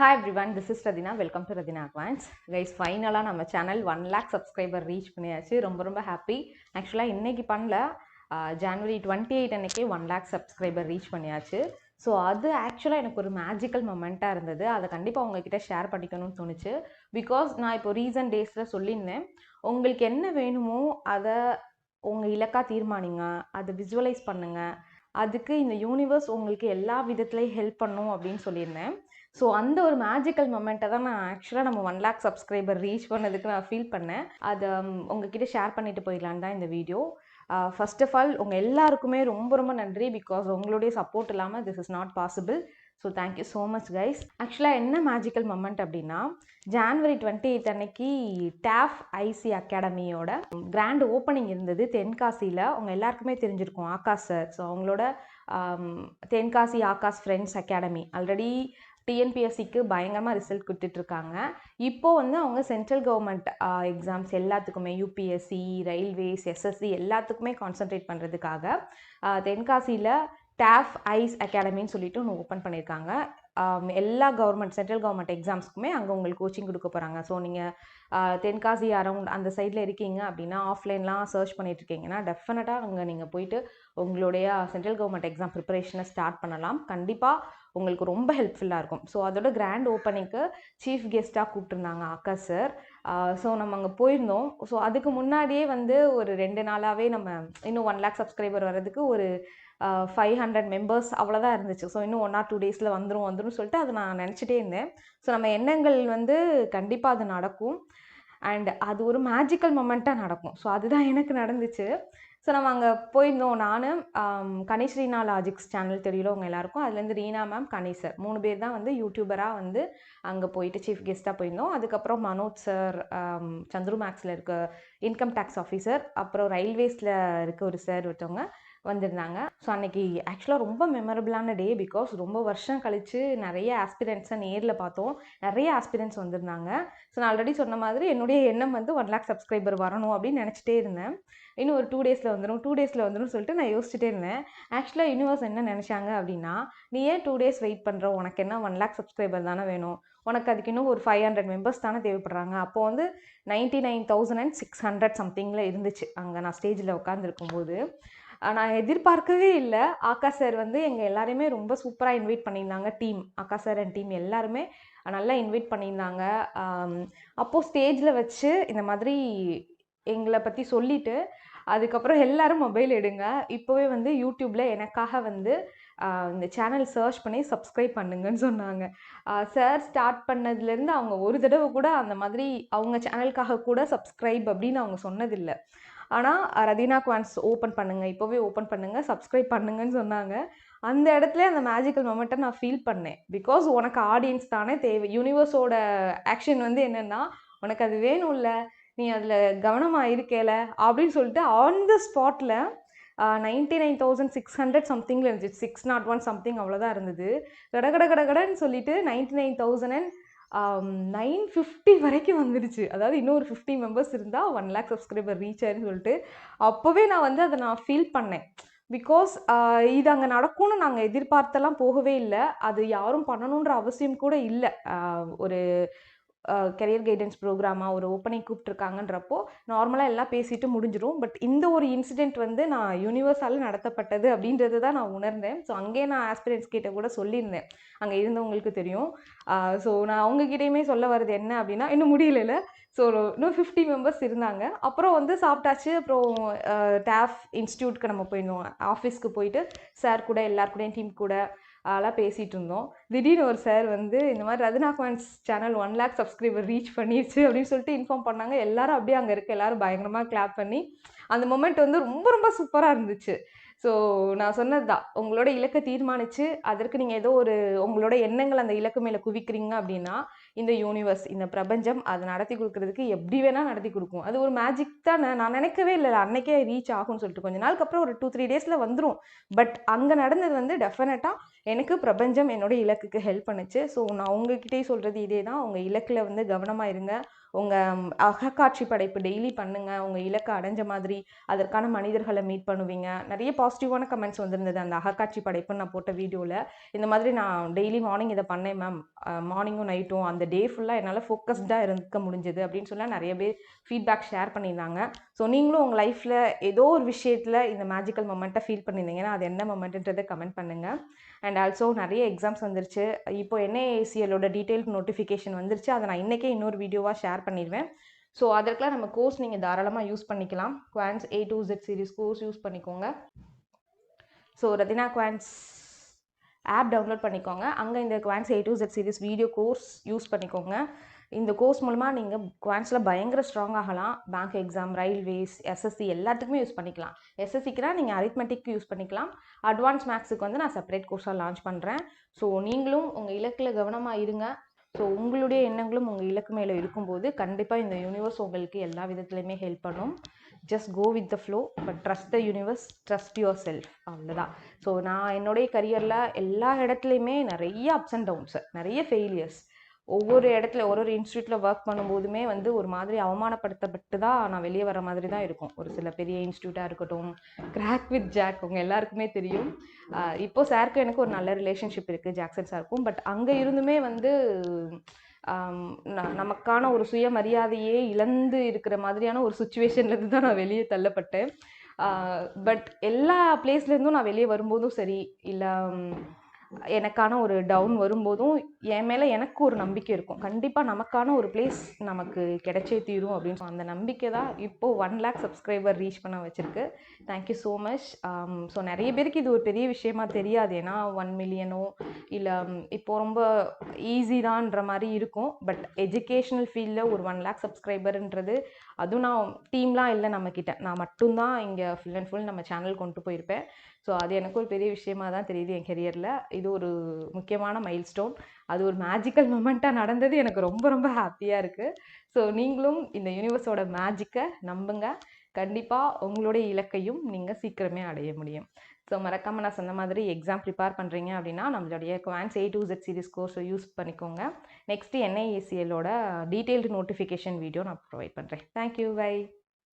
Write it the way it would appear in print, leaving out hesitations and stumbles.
Hi everyone, this is Radhina. Welcome to Radhina Advance. Guys, finally நம்ம channel 1 lakh subscriber reach பண்ணியாச்சு. ரொம்ப happy. ஆக்சுவலாக இன்னைக்கு பண்ணல, ஜனவரி 28 அன்னைக்கே 1 lakh சப்ஸ்கிரைபர் ரீச் பண்ணியாச்சு. ஸோ அது ஆக்சுவலாக எனக்கு ஒரு மேஜிக்கல் மொமெண்ட்டாக இருந்தது. அதை கண்டிப்பாக உங்ககிட்ட ஷேர் பண்ணிக்கணும்னு தோணுச்சு. பிகாஸ் நான் இப்போ ரீசன்ட் டேஸில் சொல்லியிருந்தேன், உங்களுக்கு என்ன வேணுமோ அதை உங்கள் இலக்காக தீர்மானிங்க, அதை விஜுவலைஸ் பண்ணுங்கள், அதுக்கு இந்த யூனிவர்ஸ் உங்களுக்கு எல்லா விதத்துலையும் ஹெல்ப் பண்ணும் அப்படின்னு சொல்லியிருந்தேன். ஸோ அந்த ஒரு மேஜிக்கல் மொமெண்ட்டை தான் நான் ஆக்சுவலாக நம்ம 1 lakh சப்ஸ்கிரைபர் ரீச் பண்ணதுக்கு நான் ஃபீல் பண்ணேன். அதை உங்ககிட்ட ஷேர் பண்ணிட்டு போயிடலான்னு தான் இந்த வீடியோ. ஃபர்ஸ்ட் ஆஃப் ஆல் உங்கள் எல்லாருக்குமே ரொம்ப நன்றி. பிகாஸ் உங்களுடைய சப்போர்ட் இல்லாமல் this is not possible. So thank you so much guys. ஆக்சுவலாக என்ன மேஜிக்கல் மொமெண்ட் அப்படின்னா, ஜான்வரி 28 அன்னைக்கு டாஃப் ஐசி அகாடமியோட கிராண்ட் ஓப்பனிங் இருந்தது தென்காசியில். அவங்க எல்லாருக்குமே தெரிஞ்சிருக்கும், ஆகாஷ் சார். ஸோ அவங்களோட Tenkasi Akash friends academy already டிஎன்பிஎஸ்சிக்கு பயங்கரமாக ரிசல்ட் கொடுத்துட்ருக்காங்க. இப்போது வந்து அவங்க சென்ட்ரல் கவர்மெண்ட் எக்ஸாம்ஸ் எல்லாத்துக்குமே, யூபிஎஸ்சி, ரயில்வேஸ், எஸ்எஸ்சி எல்லாத்துக்குமே கான்சன்ட்ரேட் பண்ணுறதுக்காக தென்காசியில் டாஃப் ஐஸ் அகாடமின்னு சொல்லிட்டு ஒன்று ஓப்பன் பண்ணியிருக்காங்க. எல்லா கவர்மெண்ட் சென்ட்ரல் கவர்மெண்ட் எக்ஸாம்ஸ்க்குமே அங்கே உங்களுக்கு கோச்சிங் கொடுக்க போகிறாங்க. ஸோ நீங்கள் தென்காசி அரவுண்ட் அந்த சைடில் இருக்கீங்க அப்படின்னா, ஆஃப்லைன்லாம் சர்ச் பண்ணிட்டுருக்கீங்கன்னா டெஃபினட்டாக அங்கே நீங்கள் போயிட்டு உங்களுடைய சென்ட்ரல் கவர்மெண்ட் எக்ஸாம் ப்ரிப்பரேஷனை ஸ்டார்ட் பண்ணலாம். கண்டிப்பாக உங்களுக்கு ரொம்ப ஹெல்ப்ஃபுல்லாக இருக்கும். ஸோ அதோட கிராண்ட் ஓப்பனிங்க்கு சீஃப் கெஸ்ட்டாக கூப்பிட்டுருந்தாங்க ஆகாஷ் சார். ஸோ நம்ம அங்கே போயிருந்தோம். ஸோ அதுக்கு முன்னாடியே வந்து ஒரு 2 நாளாகவே நம்ம இன்னும் 1 lakh சப்ஸ்கிரைபர் வர்றதுக்கு ஒரு 500 மெம்பர்ஸ் அவ்வளோதான் இருந்துச்சு. ஸோ இன்னும் 1 or 2 டேஸில் வந்துடும் சொல்லிட்டு அதை நான் நினச்சிட்டே இருந்தேன். ஸோ நம்ம எண்ணங்கள் வந்து கண்டிப்பாக அது நடக்கும். அண்ட் அது ஒரு மேஜிக்கல் மொமெண்ட்டாக நடக்கும். ஸோ அதுதான் எனக்கு நடந்துச்சு. ஸோ நம்ம அங்கே போயிருந்தோம். நான் கணேஷ் ரீனா லாஜிக்ஸ் சேனல் தெரியல உங்கள் எல்லாருக்கும். அதுலேருந்து ரீனா மேம், கணேஷ் சார் 3 பேர் தான் வந்து யூடியூபராக வந்து அங்கே போயிட்டு சீஃப் கெஸ்ட்டாக போயிருந்தோம். அதுக்கப்புறம் மனோஜ் சார், சந்துரு மேக்ஸில் இருக்க இன்கம் டேக்ஸ் ஆஃபீஸர், அப்புறம் ரயில்வேஸில் இருக்க ஒரு சார் ஒருத்தவங்க வந்திருந்தாங்க. ஸோ அன்றைக்கி ஆக்சுவலாக ரொம்ப மெமரபிளான டே. பிகாஸ் ரொம்ப வருஷம் கழித்து நிறைய ஆஸ்பிரண்ட்ஸை நேரில் பார்த்தோம். நிறைய ஆஸ்பிரண்ட்ஸ் வந்திருந்தாங்க. ஸோ நான் ஆல்ரெடி சொன்ன மாதிரி என்னுடைய எண்ணம் வந்து 1 lakh சப்ஸ்கிரைபர் வரணும் அப்படின்னு நினச்சிட்டே இருந்தேன். இன்னும் ஒரு 2 டேஸில் வந்துடும் சொல்லிட்டு நான் யோசிச்சுட்டே இருந்தேன். ஆக்சுவலாக யூனிவர்ஸ் என்ன நினச்சாங்க அப்படின்னா, நீ ஏன் 2 டேஸ் வெயிட் பண்ணுற, உனக்கு என்ன 1 lakh சப்ஸ்கிரைபர் தானே வேணும், உனக்கு அதுக்கு இன்னும் ஒரு 500 மெம்பர்ஸ் தானே தேவைப்படுறாங்க. அப்போது வந்து 99,600 சம்திங்கில் இருந்துச்சு அங்கே நான் ஸ்டேஜில் உட்காந்துருக்கும்போது. நான் எதிர்பார்க்கவே இல்லை. ஆகாஷ் சார் வந்து எங்கள் எல்லாருமே ரொம்ப சூப்பராக இன்வைட் பண்ணியிருந்தாங்க. Team Akash sir and team எல்லாருமே நல்லா இன்வைட் பண்ணியிருந்தாங்க. அப்போது ஸ்டேஜில் வச்சு இந்த மாதிரி எங்களை பற்றி சொல்லிவிட்டு, அதுக்கப்புறம் எல்லோரும் மொபைல் எடுங்க, இப்போவே வந்து யூடியூப்பில் எனக்காக வந்து இந்த சேனல் சர்ச் பண்ணி சப்ஸ்கிரைப் பண்ணுங்கன்னு சொன்னாங்க. சார் ஸ்டார்ட் பண்ணதுலேருந்து அவங்க ஒரு தடவை கூட அந்த மாதிரி அவங்க சேனலுக்காக கூட சப்ஸ்கிரைப் அப்படின்னு அவங்க சொன்னதில்லை. ஆனால் ரதீனா குவான்ஸ் ஓப்பன் பண்ணுங்கள், இப்போவே ஓப்பன் பண்ணுங்கள், சப்ஸ்கிரைப் பண்ணுங்கன்னு சொன்னாங்க. அந்த இடத்துல அந்த மேஜிக்கல் மொமெண்ட்டை நான் ஃபீல் பண்ணேன். பிகாஸ் உனக்கு ஆடியன்ஸ் தானே தேவை. யூனிவர்ஸோட ஆக்ஷன் வந்து என்னென்னா, உனக்கு அது வேணும்ல, நீ அதில் கவனமாக இருக்கேல அப்படின்னு சொல்லிட்டு ஆன் த ஸ்பாட்டில் 99,600 சம்திங்கில் இருந்துச்சு. 601 சம்திங் அவ்வளோதான் இருந்தது. கடன்னு சொல்லிட்டு 99,950 வரைக்கும் வந்துடுச்சு. அதாவது இன்னொரு 50 மெம்பர்ஸ் இருந்தால் 1 lakh சப்ஸ்கிரைபர் ரீச் ஆயிருன்னு சொல்லிட்டு அப்போவே நான் வந்து அதை நான் ஃபீல் பண்ணேன். பிகாஸ் இது அங்கே நடக்கும்னு நாங்கள் எதிர்பார்த்தெல்லாம் போகவே இல்லை. அது யாரும் பண்ணணுன்ற அவசியம் கூட இல்லை. ஒரு கெரியர் கைடன்ஸ் ப்ரோக்ராமாக ஒரு ஓப்பனிங் கூப்பிட்ருக்காங்கன்றப்போ நார்மலாக எல்லாம் பேசிட்டு முடிஞ்சிடும். பட் இந்த ஒரு இன்சிடெண்ட் வந்து நான் யூனிவர்ஸால் நடத்தப்பட்டது அப்படின்றது தான் நான் உணர்ந்தேன். ஸோ அங்கேயே நான் ஆஸ்பிரண்ட்ஸ் கிட்ட கூட சொல்லியிருந்தேன், அங்கே இருந்தவங்களுக்கு தெரியும். ஸோ நான் அவங்ககிட்டையுமே சொல்ல வர்றது என்ன அப்படின்னா, இன்னும் முடியல. ஸோ இன்னும் 50 மெம்பர்ஸ் இருந்தாங்க. அப்புறம் வந்து சாப்பிட்டாச்சு. அப்புறம் டாஃப் இன்ஸ்டியூட்க்கு நம்ம போயிருந்தோம். ஆஃபீஸ்க்கு போயிட்டு சார் கூட எல்லாருக்கூடையும் டீம் கூட அதெல்லாம் பேசிகிட்டு இருந்தோம். திடீர்னு ஒரு சார் வந்து இந்த மாதிரி Ratna quants channel 1 lakh subscriber reach பண்ணிடுச்சு அப்படின்னு சொல்லிட்டு இன்ஃபார்ம் பண்ணாங்க. எல்லாரும் அப்படியே அங்கே இருக்க எல்லாரும் பயங்கரமாக கிளாப் பண்ணி அந்த மொமெண்ட் வந்து ரொம்ப சூப்பராக இருந்துச்சு. ஸோ நான் சொன்னது தான், உங்களோட இலக்கை தீர்மானித்து அதற்கு நீங்கள் ஏதோ ஒரு உங்களோட எண்ணங்கள் அந்த இலக்கு மேலே குவிக்கிறீங்க அப்படின்னா, இந்த யூனிவர்ஸ், இந்த பிரபஞ்சம் அதை நடத்தி கொடுக்குறதுக்கு எப்படி வேணால் நடத்தி கொடுக்கும். அது ஒரு மேஜிக் தானே. நான் நினைக்கவே இல்லை அன்னைக்கே ரீச் ஆகும்னு சொல்லிட்டு. கொஞ்ச நாளுக்கு அப்புறம் ஒரு 2-3 டேஸில் வந்துடும். பட் அங்கே நடந்தது வந்து டெஃபினட்டாக எனக்கு பிரபஞ்சம் என்னோட இலக்குக்கு ஹெல்ப் பண்ணுச்சு. ஸோ நான் உங்ககிட்டயே சொல்கிறது இதே தான். உங்கள் இலக்கில் வந்து கவனமாக இருங்க. உங்கள் அகக்காட்சி படைப்பு டெய்லி பண்ணுங்க. உங்கள் இலக்கை அடைஞ்ச மாதிரி அதற்கான மனிதர்களை மீட் பண்ணுவீங்க. நிறைய பாசிட்டிவான கமெண்ட்ஸ் வந்திருந்தது அந்த அகக்காட்சி படைப்புன்னு நான் போட்ட வீடியோவில். இந்த மாதிரி நான் டெய்லி மார்னிங் இதை பண்ணேன் மேம், மார்னிங்கும் நைட்டும் அந்த டே ஃபுல்லாக என்னால் ஃபோக்கஸ்டாக இருக்க முடிஞ்சது அப்படின்னு சொல்ல நிறைய பேர் ஃபீட்பேக் ஷேர் பண்ணியிருந்தாங்க. ஸோ நீங்களும் உங்கள் லைஃப்பில் ஏதோ ஒரு விஷயத்தில் இந்த மேஜிக்கல் மொமெண்ட்டை ஃபீல் பண்ணியிருந்தீங்கன்னா அது என்ன மொமெண்ட்டுன்றதை கமெண்ட் பண்ணுங்கள். அண்ட் ஆல்சோ நிறைய எக்ஸாம்ஸ் வந்துருச்சு. இப்போ NAACLோட டீட்டெயில் நோட்டிஃபிகேஷன் வந்துருச்சு. அதை நான் இன்றைக்கே இன்னொரு வீடியோவாக ஷேர் பண்ணிடுவேன். ஸோ அதற்கெலாம் நம்ம கோர்ஸ் நீங்கள் தாராளமாக யூஸ் பண்ணிக்கலாம். Quants A to Z series course use பண்ணிக்கோங்க. So Rathina quants app download பண்ணிக்கோங்க. அங்கே இந்த quants A to Z series video course use பண்ணிக்கோங்க. இந்த கோர்ஸ் மூலமாக நீங்கள் குவான்ஸில் பயங்கர ஸ்ட்ராங் ஆகலாம். பேங்க் எக்ஸாம், ரயில்வேஸ், SSC எல்லாத்துக்குமே யூஸ் பண்ணிக்கலாம். SSCக்குனா நீங்கள் அரித்மெட்டிக் யூஸ் பண்ணிக்கலாம். அட்வான்ஸ் மேக்ஸுக்கு வந்து நான் செப்பரேட் கோர்ஸாக லான்ச் பண்ணுறேன். ஸோ நீங்களும் உங்கள் இலக்கில் கவனமாக இருங்க. ஸோ உங்களுடைய எண்ணங்களும் உங்கள் இலக்கு மேலே இருக்கும்போது கண்டிப்பாக இந்த யூனிவர்ஸ் உங்களுக்கு எல்லா விதத்துலையுமே ஹெல்ப் பண்ணும். Just go with the flow, but trust the universe, trust yourself, அவ்வளோதான். ஸோ நான் என்னுடைய கரியரில் எல்லா இடத்துலையுமே நிறைய அப்ஸ் அண்ட் டவுன்ஸு, நிறைய ஃபெயிலியர்ஸ். ஒவ்வொரு இடத்துல ஒரு இன்ஸ்டியூட்டில் ஒர்க் பண்ணும்போதுமே வந்து ஒரு மாதிரி அவமானப்படுத்தப்பட்டு தான் நான் வெளியே வர மாதிரி தான் இருக்கும். ஒரு சில பெரிய இன்ஸ்டியூட்டாக இருக்கட்டும், கிராக் வித் ஜாக் உங்கள் எல்லாருக்குமே தெரியும். இப்போது சாருக்கு எனக்கு ஒரு நல்ல ரிலேஷன்ஷிப் இருக்குது ஜாக்சன் சாருக்கும். பட் அங்கே இருந்துமே வந்து நமக்கான ஒரு சுயமரியாதையே இழந்து இருக்கிற மாதிரியான ஒரு சுச்சுவேஷன்லேருந்து தான் நான் வெளியே தள்ளப்பட்டேன். பட் எல்லா பிளேஸ்லேருந்தும் நான் வெளியே வரும்போதும் சரி, இல்லை எனக்கான ஒரு டவுன் வரும்போதும் என் மேலே எனக்கு ஒரு நம்பிக்கை இருக்கும். கண்டிப்பாக நமக்கான ஒரு பிளேஸ் நமக்கு கிடைச்சே தீரும் அப்படின்னு அந்த நம்பிக்கை தான் இப்போது 1 lakh சப்ஸ்கிரைபர் ரீச் பண்ண வச்சுருக்கு. Thank you so much. ஸோ நிறைய பேருக்கு இது ஒரு பெரிய விஷயமா தெரியாது. ஏன்னா 1 மில்லியனோ இல்லை இப்போது ரொம்ப ஈஸி தான்ற மாதிரி இருக்கும். பட் எஜுகேஷ்னல் ஃபீல்டில் ஒரு 1 lakh சப்ஸ்கிரைபர்ன்றது, அதுவும் நான் டீம்லாம் இல்லை நம்மக்கிட்ட, நான் மட்டும்தான் இங்கே ஃபுல் அண்ட் ஃபுல் நம்ம சேனல் கொண்டு போயிருப்பேன். ஸோ அது எனக்கு ஒரு பெரிய விஷயமாக தான் தெரியுது என் கெரியரில். இது ஒரு முக்கியமான மைல்ஸ்டோன். அது ஒரு மேஜிக்கல் மொமெண்ட்டாக நடந்தது. எனக்கு ரொம்ப ரொம்ப ஹாப்பியாக இருக்குது. ஸோ நீங்களும் இந்த யூனிவர்ஸோட மேஜிக்கை நம்புங்க. கண்டிப்பாக உங்களுடைய இலக்கையும் நீங்கள் சீக்கிரமே அடைய முடியும். ஸோ மறக்காமல் நான் சொன்ன மாதிரி எக்ஸாம் ப்ரிப்பேர் பண்ணுறீங்க அப்படின்னா நம்மளுடைய குவான்ஸ் A to Z சீரிஸ் கோர்ஸை யூஸ் பண்ணிக்கோங்க. நெக்ஸ்ட்டு NAACLோட டீட்டெயில்டு நோட்டிஃபிகேஷன் வீடியோ நான் ப்ரொவைட் பண்ணுறேன். Thank you, by.